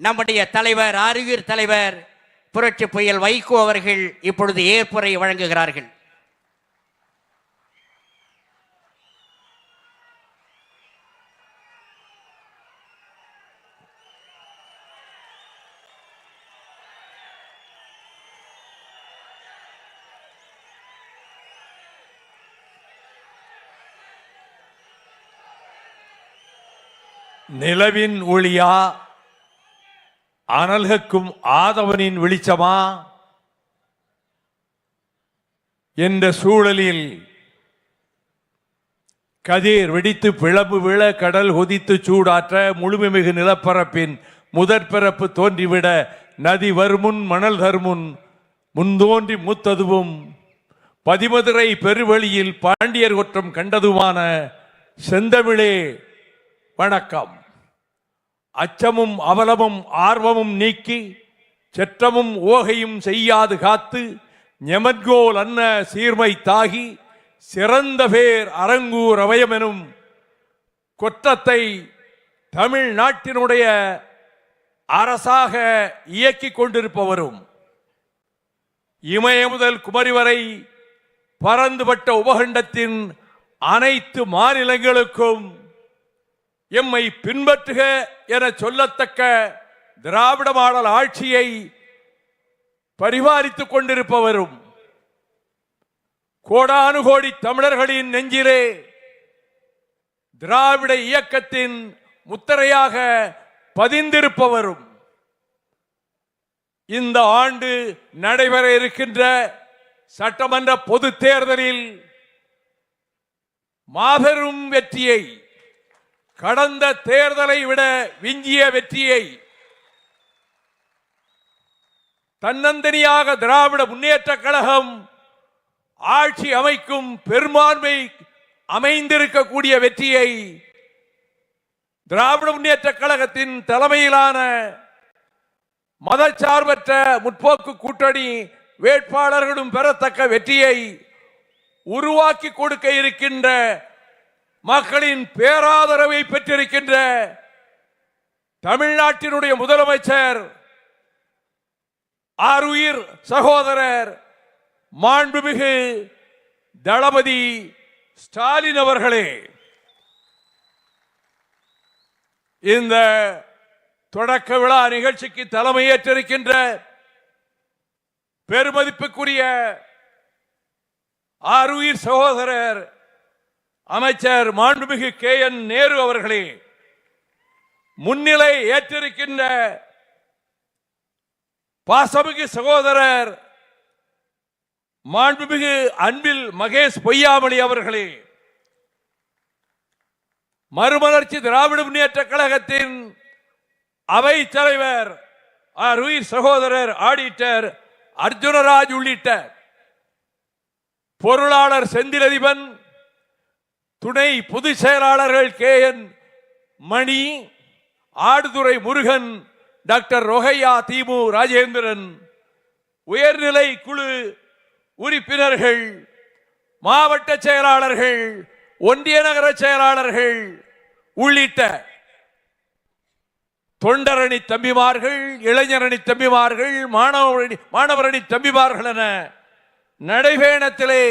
நம்முடைய தலைவர் ஆருயிர் தலைவர் புரட்சி புயல் வைகோ அவர்கள் இப்பொழுது ஏற்புரை வழங்குகிறார்கள். நிலவின் ஒளியா அனல்கக்கும் ஆதவனின் வெளிச்சமா என்ற சூழலில் கதிர் வெடித்து பிளம்பு விழ கடல் கொதித்து சூடாற்ற முழுமைமிகு நிலப்பரப்பின் முதற்பிறப்பு தோன்றிவிட நதி வருமுன் மணல் தருமுன் முன்தோன்றி மூத்ததுவும் பதிமதுரை பெருவெளியில் பாண்டியர் குற்றம் கண்டதுமான செந்தமிழே வணக்கம். அச்சமும் அவலமும் ஆர்வமும் நீக்கி செற்றமும் ஓகையும் செய்யாது காத்து ஞமன்கோல் அன்ன சீர்மை தாகி சிறந்த பேர் அரங்கூர் அவயமெனும் கொற்றத்தை தமிழ்நாட்டினுடைய அரசாக இயக்கிக் கொண்டிருப்பவரும் இமய முதல் குமரி வரை பரந்துபட்ட உபகண்டத்தின் அனைத்து மாநிலங்களுக்கும் எம்மை பின்பற்றுக என சொல்லத்தக்க திராவிட மாடல் ஆட்சியை பரிபாலித்துக் கொண்டிருப்பவரும் கோடானு கோடி தமிழர்களின் நெஞ்சிலே திராவிட இயக்கத்தின் முத்திரையாக பதிந்திருப்பவரும் இந்த ஆண்டு நடைபெற இருக்கின்ற சட்டமன்ற பொது தேர்தலில் மாபெரும் வெற்றியை, கடந்த தேர்தலை விட விஞ்சிய வெற்றியை தன்னந்தனியாக திராவிட முன்னேற்ற கழகம் ஆட்சி அமைக்கும் பெரும்பான்மை அமைந்திருக்கக்கூடிய வெற்றியை திராவிட முன்னேற்ற கழகத்தின் தலைமையிலான மதச்சார்பற்ற முற்போக்கு கூட்டணி வேட்பாளர்களும் பெறத்தக்க வெற்றியை உருவாக்கி கொடுக்க இருக்கின்ற மக்களின் பேராதரவை பெற்றிருக்கின்ற தமிழ்நாட்டினுடைய முதலமைச்சர் ஆருயிர் சகோதரர் மாண்புமிகு தளபதி ஸ்டாலின் அவர்களே, இந்த தொடக்க விழா நிகழ்ச்சிக்கு தலைமையேற்றிருக்கின்ற பெருமதிப்புக்குரிய ஆருயிர் சகோதரர் அமைச்சர் மாண்புமிகு KN நேரு அவர்களே, முன்னிலை ஏற்றிருக்கின்ற பாசமிகு சகோதரர் மாண்புமிகு அன்பில் மகேஷ் பொய்யாமொழி அவர்களே, மறுமலர்ச்சி திராவிட முன்னேற்ற கழகத்தின் அவை தலைவர் ஆருயிர் சகோதரர் ஆடிட்டர் அர்ஜுனராஜ் உள்ளிட்ட பொருளாளர் செந்திலதிபன், துணை பொதுச் செயலாளர்கள் KN மணி, ஆடுதுறை முருகன், டாக்டர் ரொகையா திமு ராஜேந்திரன், உயர்நிலை குழு உறுப்பினர்கள், மாவட்ட செயலாளர்கள், ஒன்றிய நகர செயலாளர்கள் உள்ளிட்ட தொண்டரணி தம்பிமார்கள், இளைஞரணி தம்பிமார்கள், மாணவரணி தம்பிமார்கள் என நடைபயணத்திலே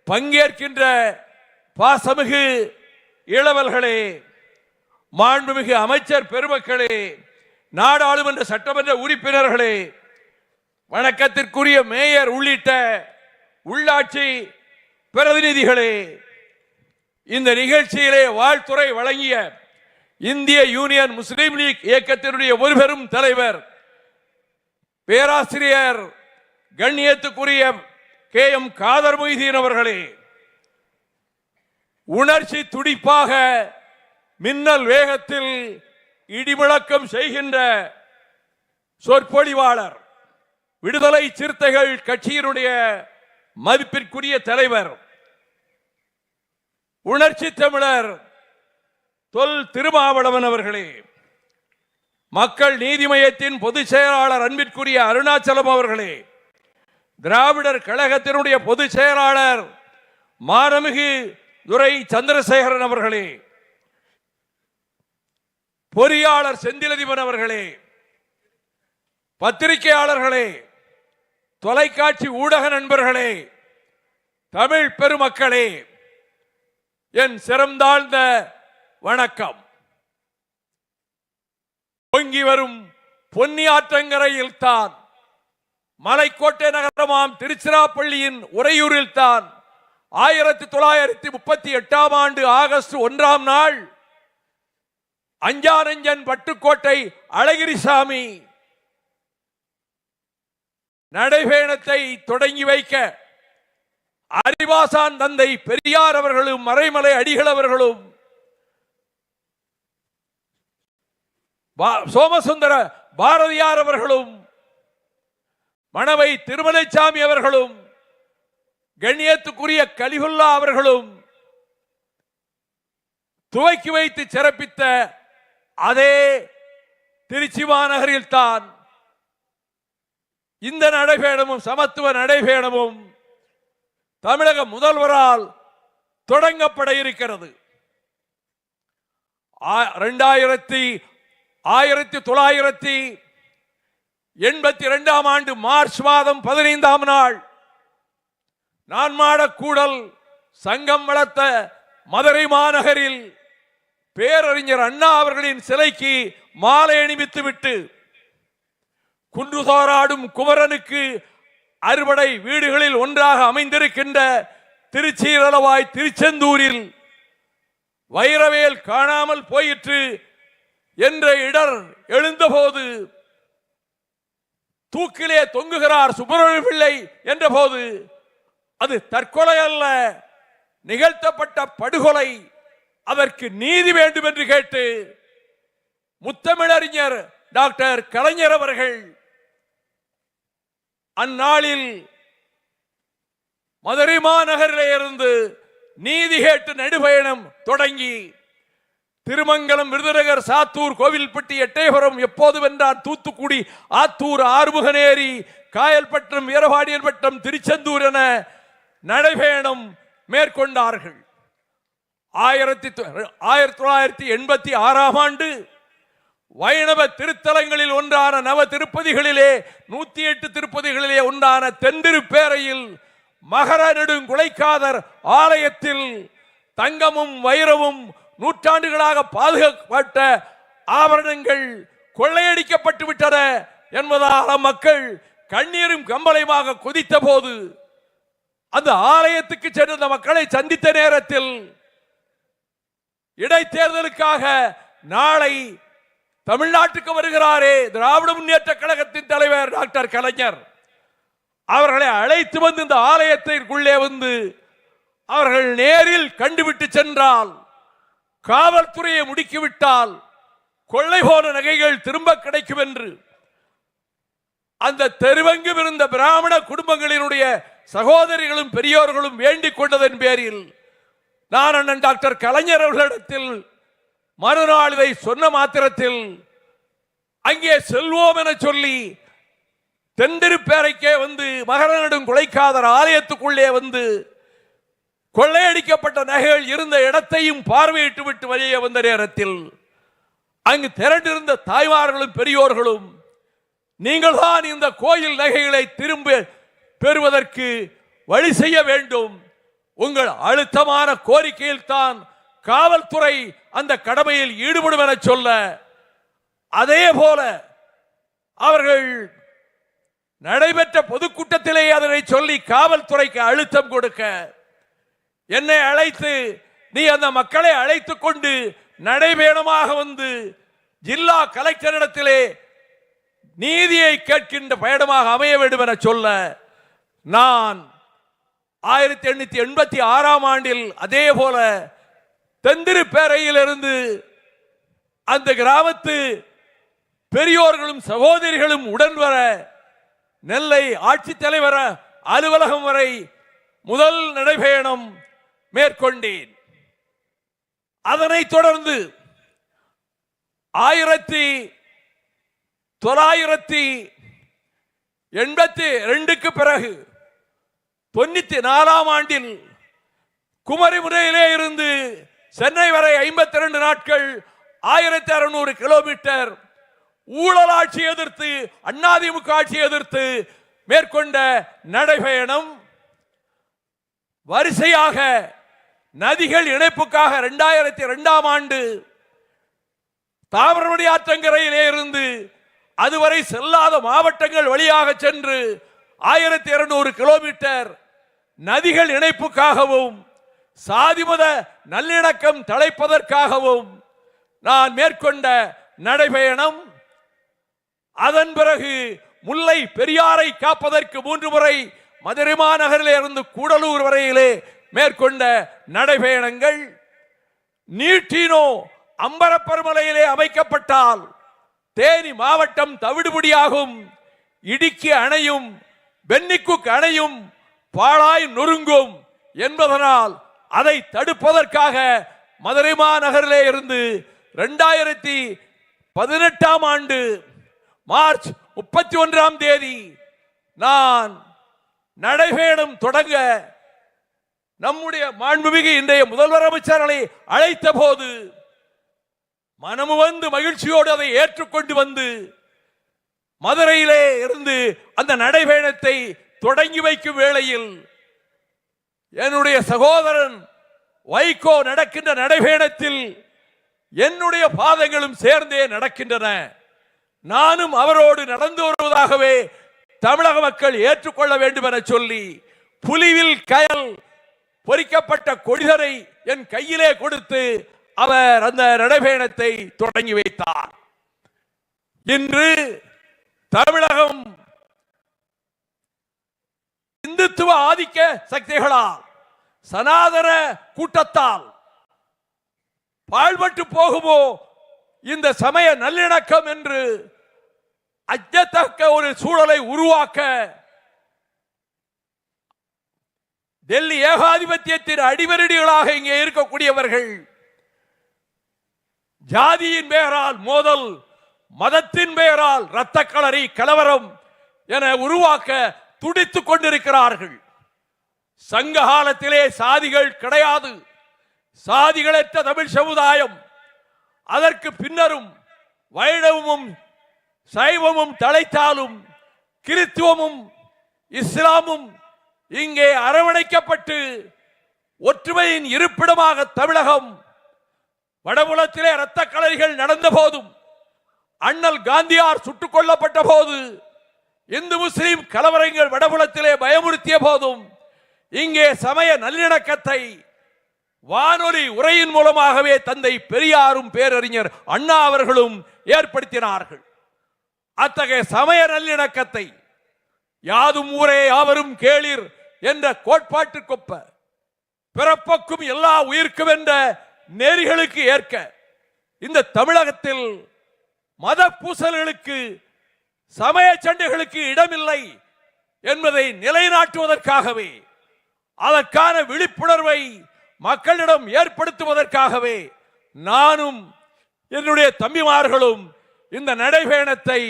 பங்கேற்கின்ற பாசமிகு இளவல்களே, மாண்புமிகு அமைச்சர் பெருமக்களே, நாடாளுமன்ற சட்டமன்ற உறுப்பினர்களே, வணக்கத்திற்குரிய மேயர் உள்ளிட்ட உள்ளாட்சி பிரதிநிதிகளே, இந்த நிகழ்ச்சியிலே வாழ்த்துறை வழங்கிய இந்திய யூனியன் முஸ்லீம் லீக் இயக்கத்தினுடைய ஒரு பெரும் தலைவர் பேராசிரியர் கண்ணியத்துக்குரிய KM காதர் மொய்தீன் அவர்களே, உணர்ச்சி துடிப்பாக மின்னல் வேகத்தில் இடிமுழக்கம் செய்கின்ற சொற்பொழிவாளர், விடுதலை சிறுத்தைகள் கட்சியினுடைய மதிப்பிற்குரிய தலைவர், உணர்ச்சி தமிழர் தொல் திருமாவளவன் அவர்களே, மக்கள் நீதி மய்யத்தின் பொதுச் செயலாளர் அன்பிற்குரிய அருணாச்சலம் அவர்களே, திராவிடர் கழகத்தினுடைய பொதுச் செயலாளர் மாண்புமிகு துரை சந்திரசேகரன் அவர்களே, பொறியாளர் செந்திலதிபன் அவர்களே, பத்திரிகையாளர்களே, தொலைக்காட்சி ஊடக நண்பர்களே, தமிழ் பெருமக்களே, என் சிறந்தாழ்ந்த வணக்கம். பொங்கி வரும் பொன்னி ஆற்றங்கரையில் தான், மலைக்கோட்டை நகரமாம் திருச்சிராப்பள்ளியின் உறையூரில் தான் 1938 ஆண்டு ஆகஸ்ட் 1ஆம் நாள் அஞ்சானஞ்சன் பட்டுக்கோட்டை அழகிரிசாமி நடைபயணத்தை தொடங்கி வைக்க அறிவாசான் தந்தை பெரியார் அவர்களும் மறைமலை அடிகள் அவர்களும் சோமசுந்தர பாரதியார் அவர்களும் மணவை திருமலைசாமி அவர்களும் கண்ணியத்துக்குரிய கலிகுல்லா அவர்களும் துவக்கி வைத்து சிறப்பித்த அதே திருச்சி மாநகரில் தான் இந்த நடைபயணமும் சமத்துவ நடைபயணமும் தமிழக முதல்வரால் தொடங்கப்பட இருக்கிறது. 1982 ஆண்டு மார்ச் மாதம் 15ஆம் நாள் நான்மாடக்கூடல் சங்கம் வளர்த்த மதுரை மாநகரில் பேரறிஞர் அண்ணா அவர்களின் சிலைக்கு மாலை அணிவித்துவிட்டு குன்றுதோராடும் குமரனுக்கு அறுபடை வீடுகளில் ஒன்றாக அமைந்திருக்கின்ற திருச்சீரளவாய் திருச்செந்தூரில் வைரவேல் காணாமல் போயிற்று என்ற இடர் எழுந்தபோது, தூக்கிலே தொங்குகிறார் சுப்பிரமணிய பிள்ளை என்ற போது, அது தற்கொலை அல்ல, நிகழ்த்தப்பட்ட படுகொலை, அதற்கு நீதி வேண்டும் என்று கேட்டு முத்தமிழறிஞர் டாக்டர் கலைஞர் அவர்கள் அந்நாளில் மதுரை மாநகரிலே இருந்து நீதி கேட்டு நடுபயணம் தொடங்கி திருமங்கலம், விருதுநகர், சாத்தூர், கோவில்பட்டி, எட்டயபுரம், எப்போது வென்றார், தூத்துக்குடி, ஆத்தூர், ஆறுமுகநேரி, காயல்பட்டம், வீரபாண்டியன்பட்டம், திருச்செந்தூர் என நடைபயணம் மேற்கொண்டார்கள். 1986ஆம் ஆண்டு வைணவ திருத்தலங்களில் ஒன்றான நவ திருப்பதிகளிலே 108 திருப்பதிகளிலே ஒன்றான தென்திருப்பேரையில் மகர நெடுங்குலைக்காதர் ஆலயத்தில் தங்கமும் வைரமும் நூற்றாண்டுகளாக பாதுகாக்கப்பட்ட ஆபரணங்கள் கொள்ளையடிக்கப்பட்டு விட்டன என்பதால் மக்கள் கண்ணீரும் கம்பளையுமாக கொதித்த போது, அந்த ஆலயத்துக்கு சென்ற மக்களை சந்தித்த நேரத்தில் இடைத்தேர்தலுக்காக நாளை தமிழ்நாட்டுக்கு வருகிறாரே திராவிட முன்னேற்ற கழகத்தின் தலைவர் டாக்டர் கலைஞர், அவர்களை அழைத்து வந்து இந்த ஆலயத்திற்குள்ளே வந்து அவர்கள் நேரில் கண்டுவிட்டு சென்றால், காவல்துறையை முடுக்கிவிட்டால் கொள்ளை போன நகைகள் திரும்ப கிடைக்கும் என்று அந்த தெருவெங்கும் இருந்த பிராமண குடும்பங்களினுடைய சகோதரிகளும் பெரியோர்களும் வேண்டிக் கொண்டதன் பேரில் நான் அண்ணன் டாக்டர் கலைஞர் அவர்களிடத்தில் மறுநாள் இதை சொன்ன மாத்திரத்தில் அங்கே செல்வோம் என சொல்லி தென்திருப்பேரைக்கே வந்து மகர நெடுங்குலைக்காதர் ஆலயத்துக்குள்ளே வந்து கொள்ளையடிக்கப்பட்ட நகைகள் இருந்த இடத்தையும் பார்வையிட்டு விட்டு வெளியே வந்த நேரத்தில் அங்கு திரண்டிருந்த தாய்மார்களும் பெரியோர்களும், நீங்கள் தான் இந்த கோயில் நகைகளை திரும்ப பெறுவதற்கு வழி செய்ய வேண்டும், உங்கள் அழுத்தமான கோரிக்கையில் தான் காவல்துறை அந்த கடமையில் ஈடுபடும் என சொல்ல, அதே போல அவர்கள் நடைபெற்ற பொதுக்கூட்டத்திலே அதனை சொல்லி காவல்துறைக்கு அழுத்தம் கொடுக்க, என்னை அழைத்து நீ அந்த மக்களை அழைத்துக் கொண்டு நடைபயணமாக வந்து ஜில்லா கலெக்டரிடத்திலே நீதியை கேட்கின்ற பயணமாக அமைய வேண்டும் என சொல்ல, நான் 1886ஆம் ஆண்டில் அதே போல தென்திருப்பேரையிலிருந்து அந்த கிராமத்து பெரியோர்களும் சகோதரிகளும் உடன் வர நெல்லை ஆட்சித்தலைவர் அலுவலகம் வரை முதல் நடைபயணம் மேற்கொண்டேன். அதனைத் தொடர்ந்து 1982க்கு பிறகு 94ஆம் ஆண்டில் குமரிமுனையிலே இருந்து சென்னை வரை 52 நாட்கள் 1600 கிலோமீட்டர் ஊழல் ஆட்சி எதிர்த்து, அதிமுக ஆட்சி எதிர்த்து மேற்கொண்ட நடைபயணம் வரிசையாக நதிகள் இணைப்புக்காக 2002ஆம் ஆண்டு தாமிரபரணி ஆற்றங்கரையிலே இருந்து அதுவரை செல்லாத மாவட்டங்கள் வழியாக சென்று 1200 கிலோமீட்டர் நதிகள் இணைப்புக்காகவும் சாதிமத நல்லிணக்கம் தழைப்பதற்காகவும் நான் மேற்கொண்ட நடைபயணம். அதன் பிறகு முல்லை பெரியாரை காப்பதற்கு 3 முறை மதுரை மாநகரிலே இருந்து கூடலூர் வரையிலே மேற்கொண்ட நடைபயணங்கள். நீட்டினோ அம்பரப்பெருமலையிலே அமைக்கப்பட்டால் தேனி மாவட்டம் தவிடுபடியாகும், இடுக்கி அணையும் பென்னிக்குக் அணையும் பாழாய் நொறுங்கும் என்பதனால் அதை தடுப்பதற்காக மதுரை மாநகரிலே இருந்து 2018ஆம் ஆண்டு மார்ச் 31ஆம் தேதி நான் நடைபயணம் தொடங்க நம்முடைய மாண்புமிகு இன்றைய முதல்வர் அமைச்சர்களை அழைத்த போது மனமு வந்து மகிழ்ச்சியோடு அதை ஏற்றுக்கொண்டு வந்து மதுரையிலே இருந்து அந்த நடைபயணத்தை தொடங்கி வைக்கும் வேளையில் என்னுடைய சகோதரன் வைகோ நடக்கின்ற நடைபயணத்தில் என்னுடைய பாதங்களும் சேர்ந்தே நடக்கின்றன. நானும் அவரோடு நடந்து வருவதாகவே தமிழக மக்கள் ஏற்றுக்கொள்ள வேண்டும் என சொல்லி புலிவில் கயல் பொறிக்கப்பட்ட கொடிதரை என் கையிலே கொடுத்து அவர் அந்த நடைபயணத்தை தொடங்கி வைத்தார். இன்று தமிழகம் இந்துத்துவ ஆதிக்க சக்திகளால், சனாதன கூட்டத்தால் பாழ்பட்டு போகுமோ இந்த சமய நல்லிணக்கம் என்று அச்சத்தக்க ஒரு சூழலை உருவாக்க டெல்லி ஏகாதிபத்தியத்தின் அடிவரடிகளாக இங்கே இருக்கக்கூடியவர்கள் ஜாதியின் பெயரால் மோதல், மதத்தின் பெயரால் இரத்த களரி கலவரம் என உருவாக்க துடித்துக் கொண்டிருக்கிறார்கள். சங்க காலத்திலே சாதிகள் கிடையாது, சாதிகளற்ற தமிழ் சமுதாயம். அதற்கு பின்னரும் வைணவமும் சைவமும் தழைத்தாலும் கிறித்துவமும் இஸ்லாமும் இங்கே அரவணைக்கப்பட்டு ஒற்றுமையின் இருப்பிடமாக தமிழகம். வடபுலத்திலே இரத்த களரிகள் நடந்த போதும், அண்ணல் காந்தியார் சுட்டுக் கொல்லப்பட்ட போது, இந்து முஸ்லிம் கலவரங்கள் வடபுலத்திலே பயமுறுத்திய போதும் இங்கே சமய நல்லிணக்கத்தை வானொலி உரையின் மூலமாகவே தந்தை பெரியாரும் பேரறிஞர் அண்ணா அவர்களும் ஏற்படுத்தினார்கள். அத்தகைய சமய நல்லிணக்கத்தை யாதும் ஊரே யாவரும் கேளீர் என்ற கோட்பாட்டுக்கொப்ப பிறப்புக்கும் எல்லா உயிர்க்கும் என்ற நெறிகளுக்கு ஏற்க இந்த தமிழகத்தில் மத பூசல்களுக்கு சமய சண்டைகளுக்கு இடமில்லை என்பதை நிலைநாட்டுவதற்காகவே, அதற்கான விழிப்புணர்வை மக்களிடம் ஏற்படுத்துவதற்காகவே நானும் என்னுடைய தம்பிமார்களும் இந்த நடைபயணத்தை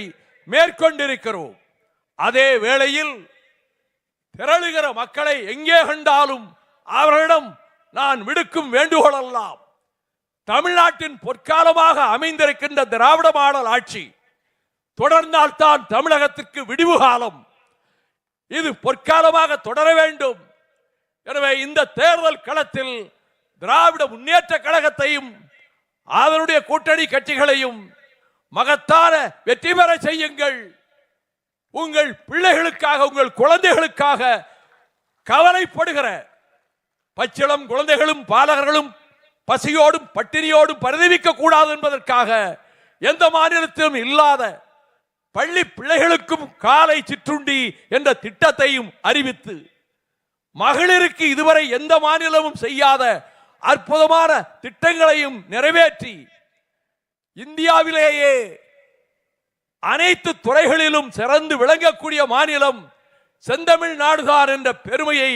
மேற்கொண்டிருக்கிறோம். அதே வேளையில் திரளுகிற மக்களை எங்கே கண்டாலும் அவர்களிடம் நான் விடுக்கும் வேண்டுகோள் எல்லாம், தமிழ்நாட்டின் பொற்காலமாக அமைந்திருக்கின்ற திராவிட மாடல் ஆட்சி தொடர்ந்தால்தான் தமிழகத்திற்கு விடிவு காலம். இது பொற்காலமாக தொடர வேண்டும். எனவே இந்த தேர்தல் களத்தில் திராவிட முன்னேற்ற கழகத்தையும் அதனுடைய கூட்டணி கட்சிகளையும் மகத்தான வெற்றி பெற செய்யுங்கள். உங்கள் பிள்ளைகளுக்காக, உங்கள் குழந்தைகளுக்காக கவலைப்படுகிற பச்சிளம் குழந்தைகளும் பாலகர்களும் பசியோடும் பட்டினியோடும் பரிதவிக்க கூடாது என்பதற்காக எந்த மாநிலத்திலும் இல்லாத பள்ளி பிள்ளைகளுக்கும் காலை சிற்றுண்டி என்ற திட்டத்தையும் அறிவித்து, மகளிருக்கு இதுவரை எந்த மாநிலமும் செய்யாத அற்புதமான திட்டங்களையும் நிறைவேற்றி, இந்தியாவிலேயே அனைத்து துறைகளிலும் சிறந்து விளங்கக்கூடிய மாநிலம் செந்தமிழ் நாடுதான் என்ற பெருமையை,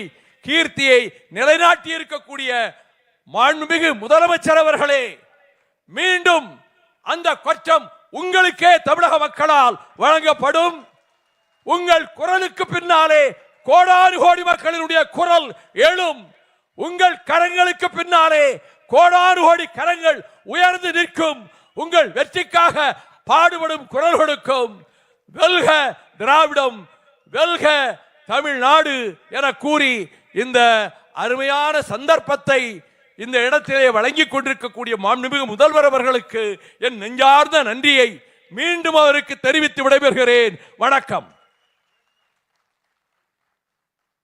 கீர்த்தியை நிலைநாட்டி இருக்கக்கூடிய மாண்புமிகு முதலமைச்சர் அவர்களே, மீண்டும் அந்த கொச்சம் உங்களுக்கே தமிழக மக்களால் வழங்கப்படும். உங்கள் குரலுக்கு பின்னாலே கோடானு கோடி மக்களினுடைய குரல் எழும். உங்கள் கரங்களுக்கு பின்னாலே கோடானு கோடி கரங்கள் உயர்ந்து நிற்கும். உங்கள் வெற்றிக்காக பாடுபடும் குரல் கொடுக்கும். வெல்க திராவிடம், வெல்க தமிழ்நாடு என கூறி இந்த அருமையான சந்தர்ப்பத்தை இந்த இடத்திலே வழங்கிக் கொண்டிருக்கக்கூடிய மாண்புமிகு முதல்வர் அவர்களுக்கு என் நெஞ்சார்ந்த நன்றியை மீண்டும் அவருக்கு தெரிவித்து விடைபெறுகிறேன். வணக்கம்.